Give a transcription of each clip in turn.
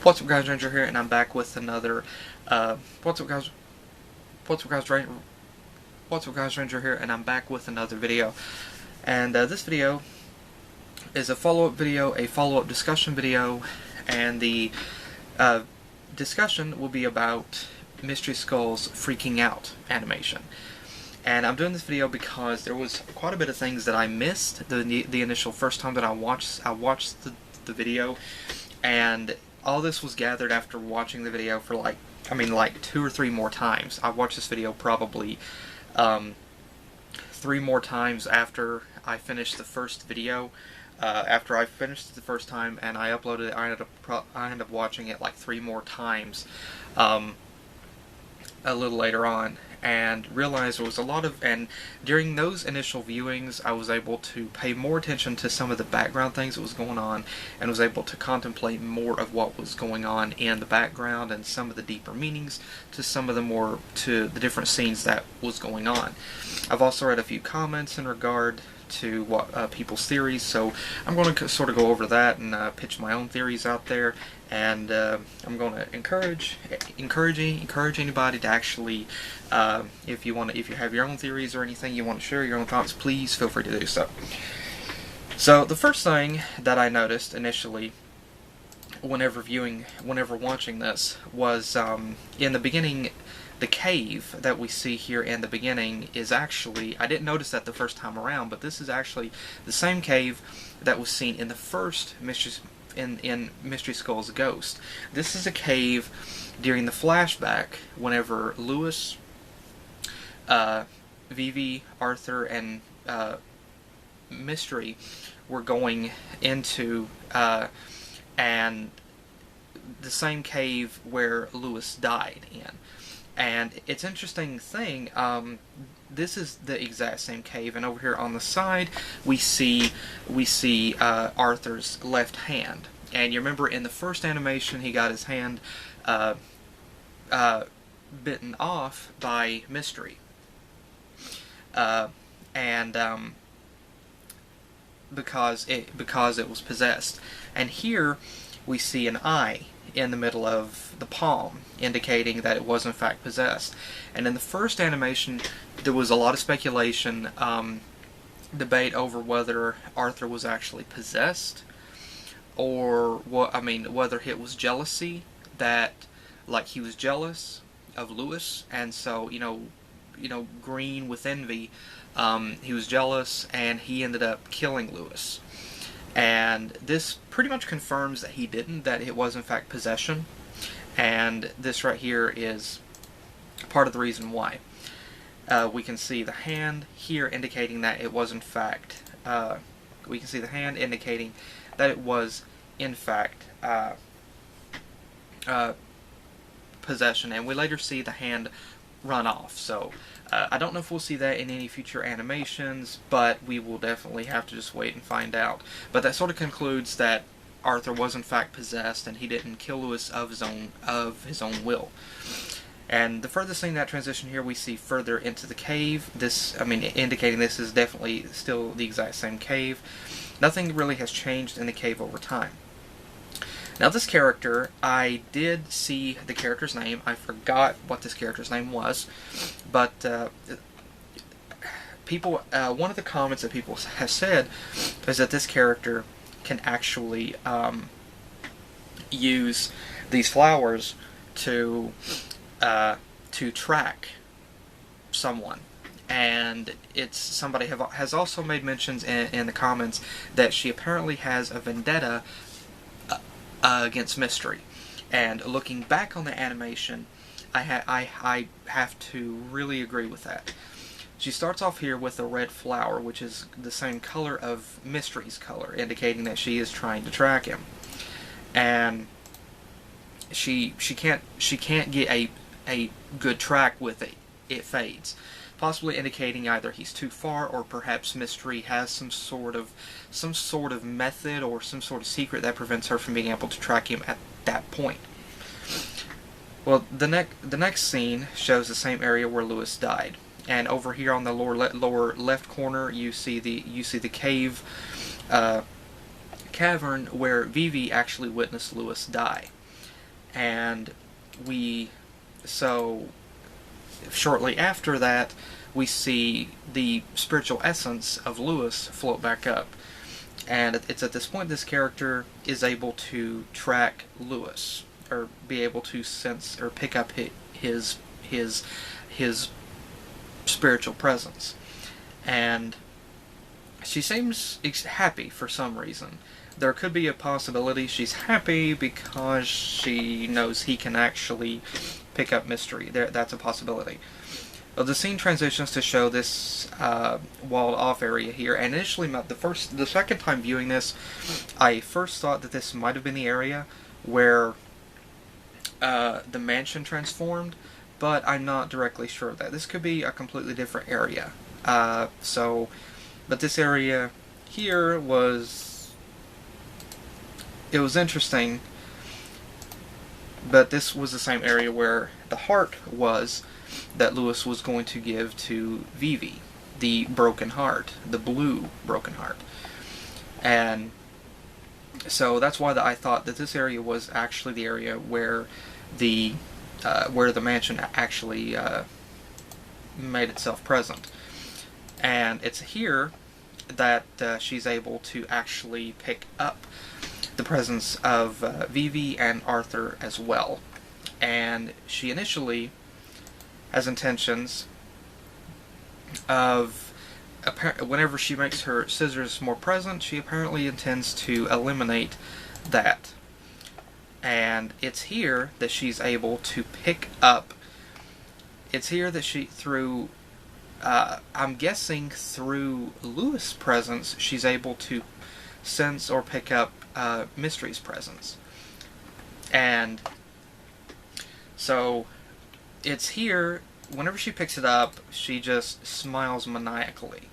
What's up, guys? Ranger here, and I'm back with another. What's up, guys? What's up, guys? What's up, guys? Ranger here, and I'm back with another video. And this video is a follow-up video, a follow-up discussion video, and the discussion will be about Mystery Skull's Freaking Out animation. And I'm doing this video because there was quite a bit of things that I missed the initial first time that I watched the video, and all this was gathered after watching the video for like 2 or 3 more times. I watched this video probably 3 more times after I finished the first video. After I finished it the first time and I uploaded it, I ended up watching it like 3 more times a little later on, and realized there was a lot of, and during those initial viewings I was able to pay more attention to some of the background things that was going on, and was able to contemplate more of what was going on in the background and some of the deeper meanings to some of the different scenes that was going on. I've also read a few comments in regard to what people's theories, so I'm going to sort of go over that and pitch my own theories out there, and I'm going to encourage anybody to actually, if you have your own theories or anything you want to share your own thoughts, please feel free to do so. So the first thing that I noticed initially whenever watching this was in the beginning. The cave that we see here in the beginning is actually, I didn't notice that the first time around, but this is actually the same cave that was seen in the first in Mystery Skull's Ghost. This is a cave during the flashback whenever Lewis, Vivi, Arthur, and Mystery were going into, and the same cave where Lewis died in. And it's interesting thing, this is the exact same cave, and over here on the side we see Arthur's left hand. And you remember in the first animation he got his hand bitten off by Mystery, and because it was possessed. And here we see an eye in the middle of the palm, indicating that it was in fact possessed. And in the first animation there was a lot of speculation, debate over whether Arthur was actually possessed, or whether it was jealousy, that like he was jealous of Lewis, and so green with envy, he was jealous and he ended up killing Lewis. And this pretty much confirms that he didn't, that it was in fact possession. And this right here is part of the reason why. We can see the hand here indicating that it was in fact, possession, and we later see the hand run off. So I don't know if we'll see that in any future animations, but we will definitely have to just wait and find out. But that sort of concludes that Arthur was in fact possessed, and he didn't kill Lewis of his own will. And the furthest thing, that transition here, we see further into the cave. Indicating this is definitely still the exact same cave. Nothing really has changed in the cave over time. Now this character, I did see the character's name. I forgot what this character's name was, but one of the comments that people have said is that this character can actually use these flowers to track someone. And somebody has also made mentions in the comments that she apparently has a vendetta against Mystery. And looking back on the animation, I have to really agree with that. She starts off here with a red flower, which is the same color of Mystery's color, indicating that she is trying to track him. And she can't get a good track with it. It fades, possibly indicating either he's too far, or perhaps Mystery has some sort of method or some sort of secret that prevents her from being able to track him at that point. Well, the next scene shows the same area where Lewis died, and over here on the lower left corner you see the cave cavern where Vivi actually witnessed Lewis die. And so shortly after that, we see the spiritual essence of Lewis float back up. And it's at this point this character is able to track Lewis, or be able to sense or pick up his spiritual presence. And she seems happy for some reason. There could be a possibility she's happy because she knows he can actually pick up mystery. That's a possibility. The scene transitions to show this walled-off area here, and initially, the second time viewing this, I first thought that this might have been the area where the mansion transformed, but I'm not directly sure of that. This could be a completely different area. But this area here was interesting, but this was the same area where the heart was that Lewis was going to give to Vivi, the broken heart, the blue broken heart. And so that's why I thought that this area was actually the area where the mansion actually made itself present. And it's here that she's able to actually pick up the presence of Vivi and Arthur as well. And she initially has intentions of, whenever she makes her scissors more present, she apparently intends to eliminate that. And it's here that she's able to pick up, it's here that she, through, I'm guessing through Lewis' presence, she's able to sense or pick up Mystery's presence. And so it's here, whenever she picks it up, she just smiles maniacally.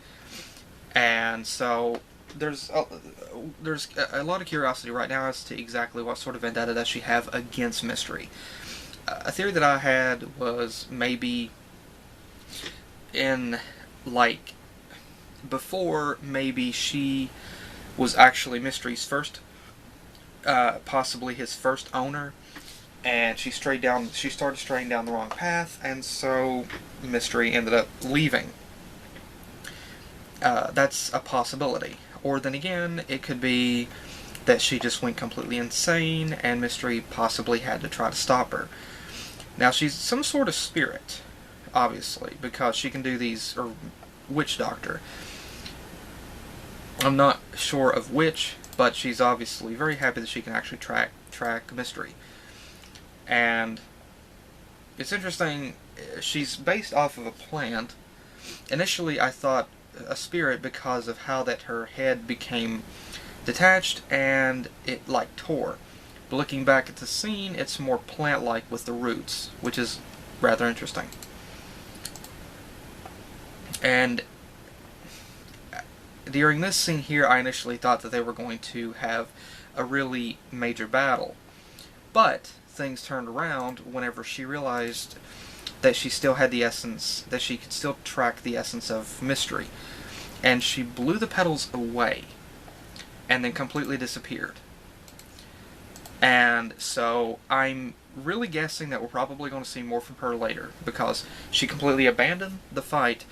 And so there's a lot of curiosity right now as to exactly what sort of vendetta does she have against Mystery. A theory that I had was maybe before maybe she was actually Mystery's first, possibly his first owner, and she started straying down the wrong path, and so Mystery ended up leaving. That's a possibility. Or then again, it could be that she just went completely insane, and Mystery possibly had to try to stop her. Now, she's some sort of spirit, obviously, because she can do these, or witch doctor. I'm not sure of which, but she's obviously very happy that she can actually track Mystery. And it's interesting, she's based off of a plant. Initially, I thought a spirit because of how that her head became detached and it tore. But looking back at the scene, it's more plant-like with the roots, which is rather interesting. And during this scene here, I initially thought that they were going to have a really major battle. But things turned around whenever she realized that she still had the essence, that she could still track the essence of Mystery. And she blew the petals away and then completely disappeared. And so I'm really guessing that we're probably going to see more from her later, because she completely abandoned the fight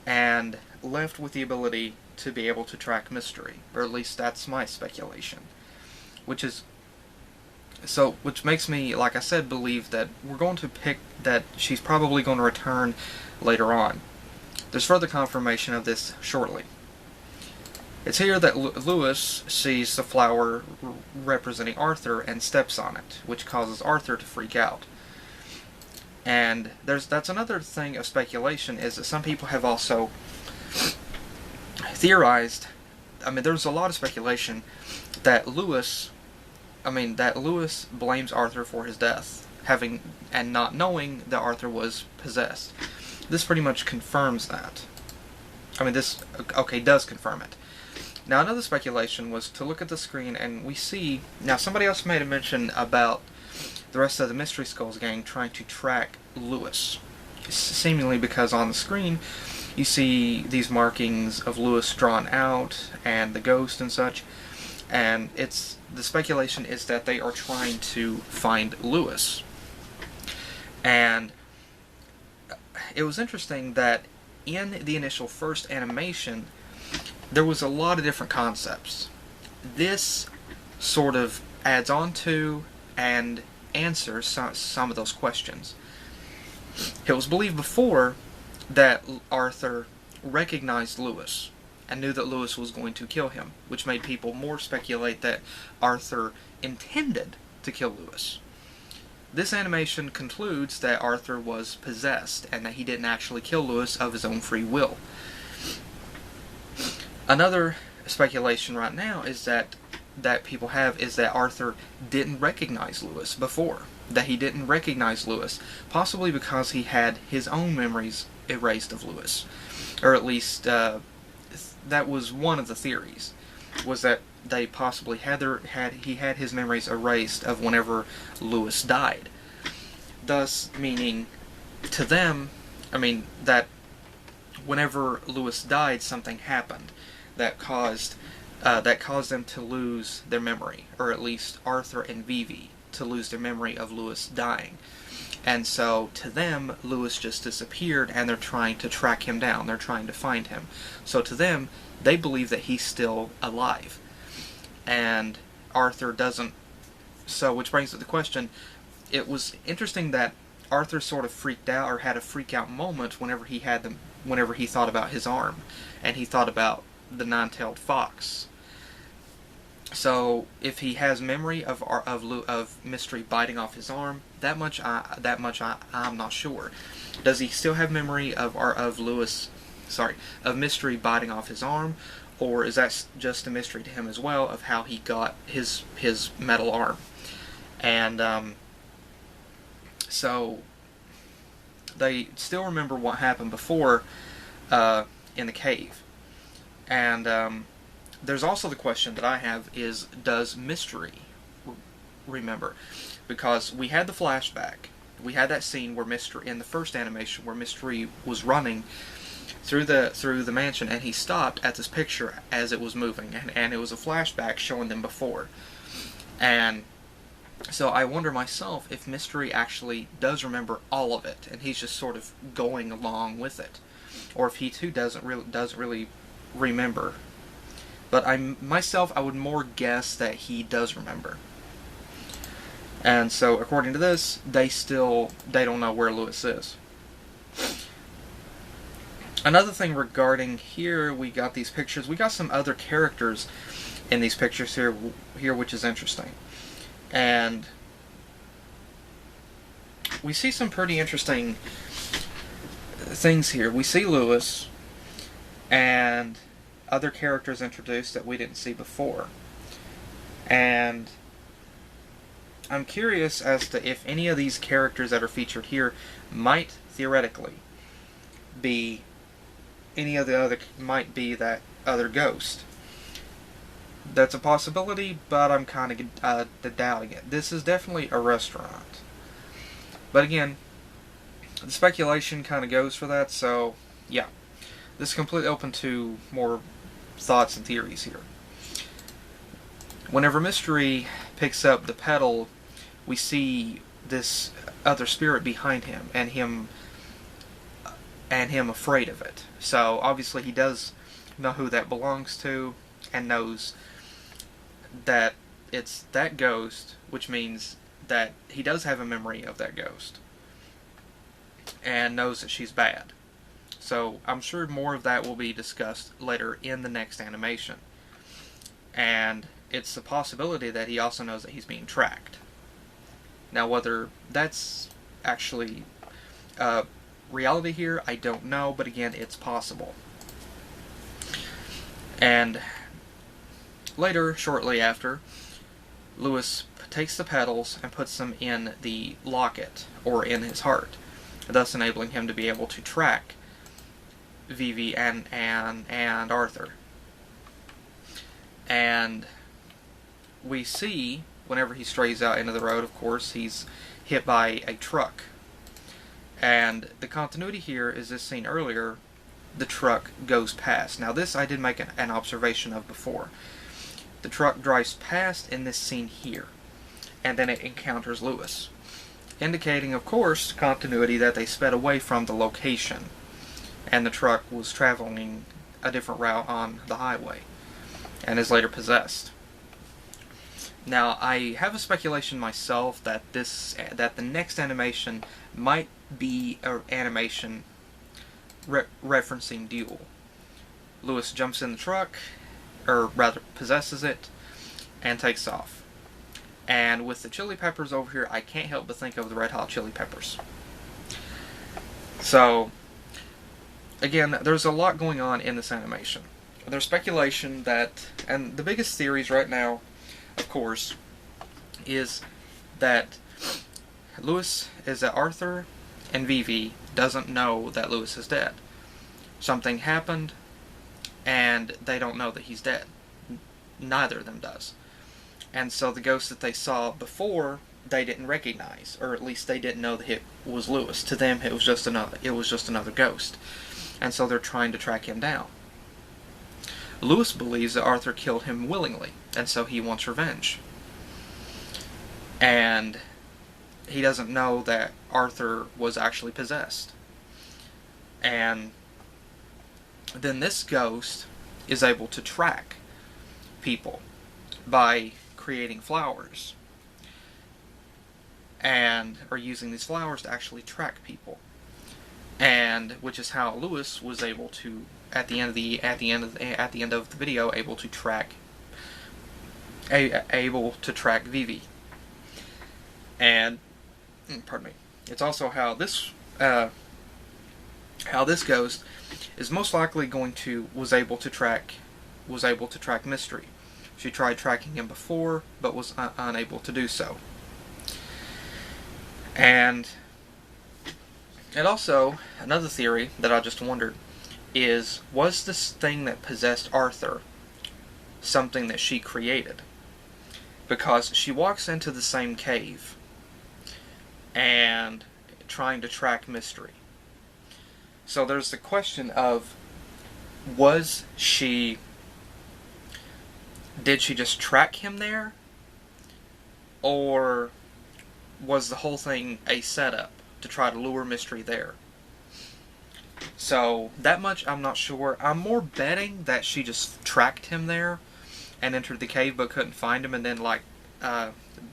and left with the ability to be able to track Mystery, or at least that's my speculation. Which makes me, like I said, believe that we're going to pick that she's probably going to return later on. There's further confirmation of this shortly. It's here that Lewis sees the flower representing Arthur and steps on it, which causes Arthur to freak out. And that's another thing of speculation, is that some people have also theorized, there's a lot of speculation that Lewis blames Arthur for his death, and not knowing that Arthur was possessed. This pretty much confirms that. This does confirm it. Now, another speculation was to look at the screen and we see... Now, somebody else made a mention about the rest of the Mystery Skulls gang trying to track Lewis. Seemingly because on the screen you see these markings of Lewis drawn out and the ghost and such. And the speculation is that they are trying to find Lewis. And it was interesting that in the initial first animation, there was a lot of different concepts. This sort of adds on to and answers some of those questions. It was believed before that Arthur recognized Lewis and knew that Lewis was going to kill him, which made people more speculate that Arthur intended to kill Lewis. This animation concludes that Arthur was possessed and that he didn't actually kill Lewis of his own free will. Another speculation right now is that people have is that Arthur didn't recognize Lewis before. That he didn't recognize Lewis, possibly because he had his own memories erased of Lewis. Or at least, that was one of the theories, was that they possibly he had his memories erased of whenever Lewis died. Thus, meaning to them, that whenever Lewis died, something happened that caused them to lose their memory, or at least Arthur and Vivi to lose their memory of Lewis dying. And so, to them, Lewis just disappeared, and they're trying to track him down. They're trying to find him. So to them, they believe that he's still alive. And Arthur doesn't. So, which brings up the question, it was interesting that Arthur sort of freaked out, or had a freak-out moment whenever he thought about his arm, and he thought about the nine-tailed fox. So, if he has memory of Mystery biting off his arm, that much I'm not sure. Does he still have memory of Mystery biting off his arm, or is that just a mystery to him as well of how he got his metal arm? And so they still remember what happened before in the cave. And there's also the question that I have is, does Mystery remember? Because we had the flashback. We had that scene where Mystery, in the first animation, where Mystery was running through the mansion, and he stopped at this picture as it was moving, and it was a flashback showing them before. And so I wonder myself if Mystery actually does remember all of it, and he's just sort of going along with it, or if he too doesn't really remember. But I would more guess that he does remember. And so, according to this, they don't know where Lewis is. Another thing regarding here, we got these pictures. We got some other characters in these pictures here, which is interesting. And we see some pretty interesting things here. We see Lewis and other characters introduced that we didn't see before. And I'm curious as to if any of these characters that are featured here might theoretically be that other ghost. That's a possibility, but I'm kind of doubting it. This is definitely a restaurant. But again, the speculation kind of goes for that, so yeah. This is completely open to more thoughts and theories here. Whenever Mystery picks up the pedal, we see this other spirit behind him, and him afraid of it. So obviously he does know who that belongs to, and knows that it's that ghost, which means that he does have a memory of that ghost, and knows that she's bad. So I'm sure more of that will be discussed later in the next animation. And it's a possibility that he also knows that he's being tracked. Now, whether that's actually reality here, I don't know, but again, it's possible. And later, shortly after, Lewis takes the petals and puts them in the locket, or in his heart, thus enabling him to be able to track Vivi and Arthur. And we see, whenever he strays out into the road, of course, he's hit by a truck. And the continuity here is this scene earlier, the truck goes past. Now this I did make an observation of before. the truck drives past in this scene here, and then it encounters Lewis, indicating, of course, continuity that they sped away from the location, and the truck was traveling a different route on the highway, and is later possessed. Now, I have a speculation myself that the next animation might be an animation referencing Duel. Lewis jumps in the truck, or rather possesses it, and takes off. And with the Chili Peppers over here, I can't help but think of the Red Hot Chili Peppers. So, again, there's a lot going on in this animation. There's speculation that, and the biggest theories right now, of course, is that Arthur and Vivi doesn't know that Lewis is dead. Something happened, and they don't know that he's dead. Neither of them does. And so the ghost that they saw before, they didn't recognize, or at least they didn't know that it was Lewis. To them, it was just another ghost. And so they're trying to track him down. Lewis believes that Arthur killed him willingly, and so he wants revenge. And he doesn't know that Arthur was actually possessed. And then this ghost is able to track people by creating flowers, or using these flowers to actually track people, and which is how Lewis was able to, at the end of the video, able to track Vivi. And pardon me. It's also how this ghost is most likely was able to track Mystery. She tried tracking him before, but was unable to do so. And also, another theory that I just wondered is, was this thing that possessed Arthur something that she created? Because she walks into the same cave and trying to track Mystery. So there's the question of, did she just track him there? Or was the whole thing a setup to try to lure Mystery there? So, that much I'm not sure. I'm more betting that she just tracked him there and entered the cave but couldn't find him, and then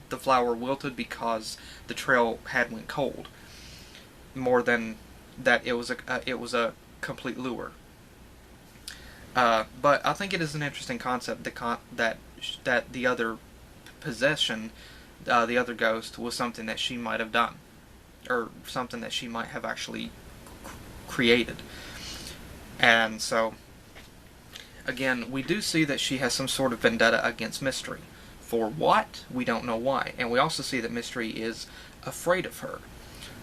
the flower wilted because the trail had went cold, more than that it was a complete lure. But I think it is an interesting concept that the other possession, the other ghost, was something that she might have done, or something that she might have actually created. And so, again, we do see that she has some sort of vendetta against Mystery. For what? We don't know why. And we also see that Mystery is afraid of her.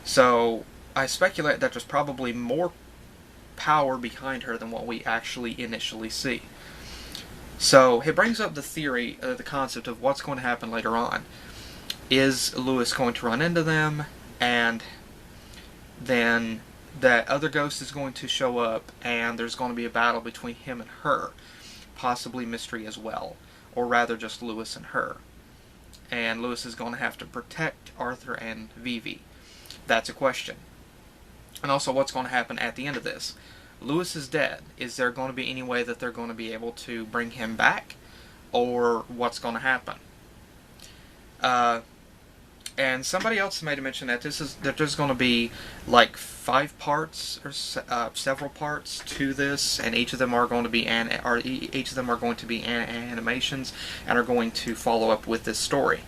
So, I speculate that there's probably more power behind her than what we actually initially see. So, it brings up the theory, the concept of what's going to happen later on. Is Lewis going to run into them, and then that other ghost is going to show up, and there's going to be a battle between him and her, possibly Mystery as well, or rather just Lewis and her. And Lewis is going to have to protect Arthur and Vivi. That's a question. And also, what's going to happen at the end of this? Lewis is dead. Is there going to be any way that they're going to be able to bring him back? Or what's going to happen? And somebody else made a mention that there's going to be like 5 parts or several parts to this, and each of them are going to be animations and are going to follow up with this story.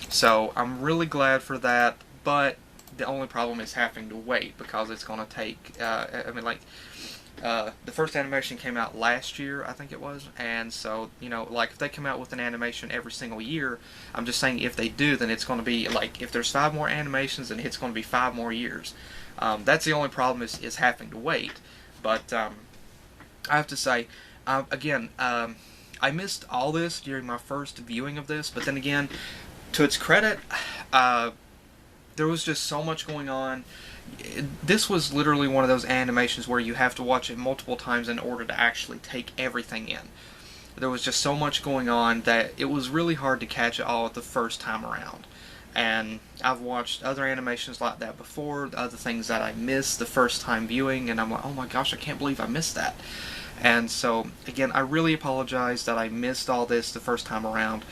So I'm really glad for that, but the only problem is having to wait, because it's going to take. The first animation came out last year, I think it was, and so, if they come out with an animation every single year, I'm just saying if they do, then it's going to be, if there's 5 more animations, then it's going to be 5 more years. That's the only problem, is having to wait. But, I have to say, again, I missed all this during my first viewing of this, but then again, to its credit, there was just so much going on. This was literally one of those animations where you have to watch it multiple times in order to actually take everything in. there was just so much going on that it was really hard to catch it all the first time around. And I've watched other animations like that before, other things that I missed the first time viewing, and I'm like, oh my gosh, I can't believe I missed that. And so, again, I really apologize that I missed all this the first time around.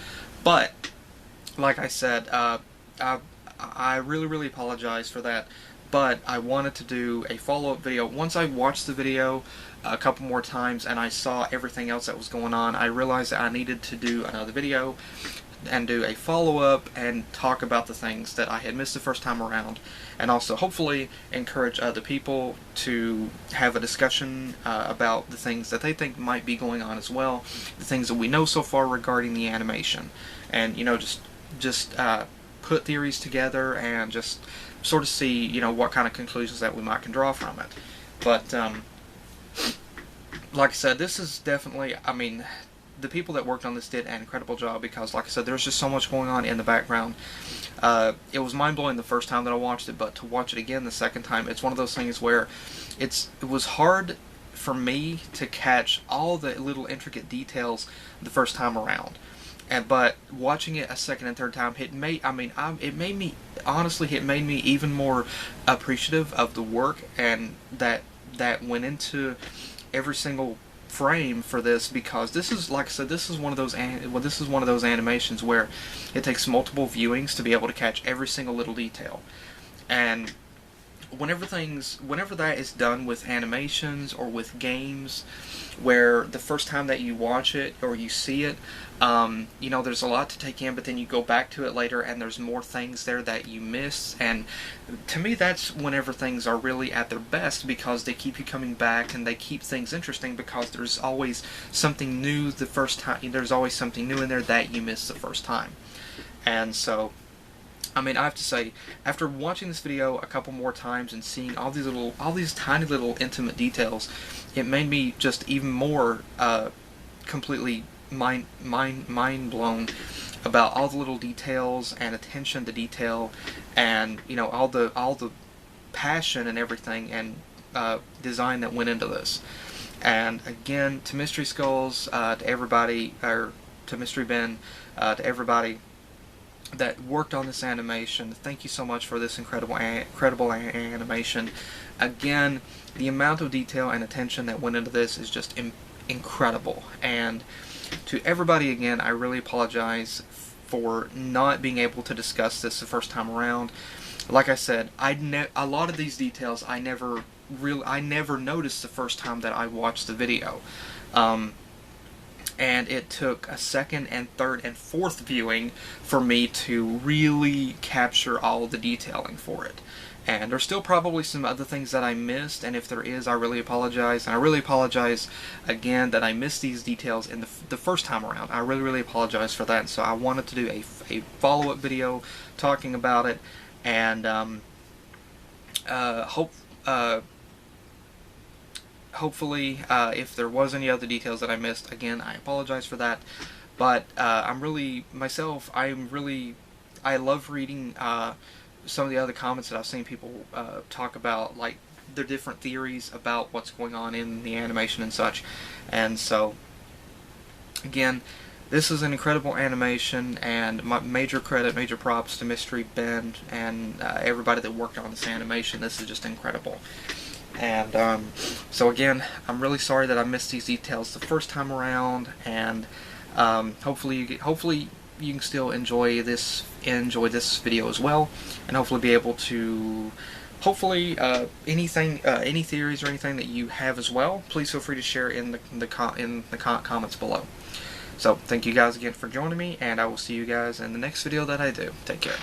But, like I said, I really, really apologize for that. But I wanted to do a follow-up video. Once I watched the video a couple more times and I saw everything else that was going on, I realized that I needed to do another video and do a follow-up and talk about the things that I had missed the first time around, and also hopefully encourage other people to have a discussion about the things that they think might be going on as well, the things that we know so far regarding the animation, and just put theories together and just sort of see what kind of conclusions that we might can draw from it. But like I said, this is definitely, I mean, the people that worked on this did an incredible job, because, like I said, there's just so much going on in the background. It was mind-blowing the first time that I watched it, but to watch it again the second time, it's one of those things where it was hard for me to catch all the little intricate details the first time around. But watching it a second and third time, it made me, honestly, it made me even more appreciative of the work and that went into every single frame for this, because this is, like I said, this is one of those animations where it takes multiple viewings to be able to catch every single little detail. And whenever that is done with animations or with games, where the first time that you watch it or you see it, there's a lot to take in, but then you go back to it later and there's more things there that you miss. And to me, that's whenever things are really at their best, because they keep you coming back and they keep things interesting, because there's always something new the first time. There's always something new in there that you missed the first time. And so, I mean, I have to say, after watching this video a couple more times and seeing all these tiny little intimate details, it made me just even more completely mind blown about all the little details and attention to detail, and all the passion and everything and design that went into this. And again, to Mystery Skulls, to everybody, or to Mystery Ben, to everybody that worked on this animation, thank you so much for this incredible animation. Again, the amount of detail and attention that went into this is just incredible. And to everybody, again, I really apologize for not being able to discuss this the first time around. Like I said, a lot of these details I never noticed the first time that I watched the video. And it took a second and third and fourth viewing for me to really capture all the detailing for it. And there's still probably some other things that I missed, and if there is, I really apologize. And I really apologize again that I missed these details in the first time around. I really, really apologize for that. And so I wanted to do a follow-up video talking about it, and hopefully, if there was any other details that I missed, again, I apologize for that. But I love reading some of the other comments that I've seen people talk about, like their different theories about what's going on in the animation and such. And so, again, this is an incredible animation, and my major props to Mystery Ben and everybody that worked on this animation. This is just incredible. And so again, I'm really sorry that I missed these details the first time around, and hopefully you can still enjoy this video as well, and hopefully be able to any theories or anything that you have as well, please feel free to share in the comments below. So thank you guys again for joining me, and I will see you guys in the next video that I do. Take care.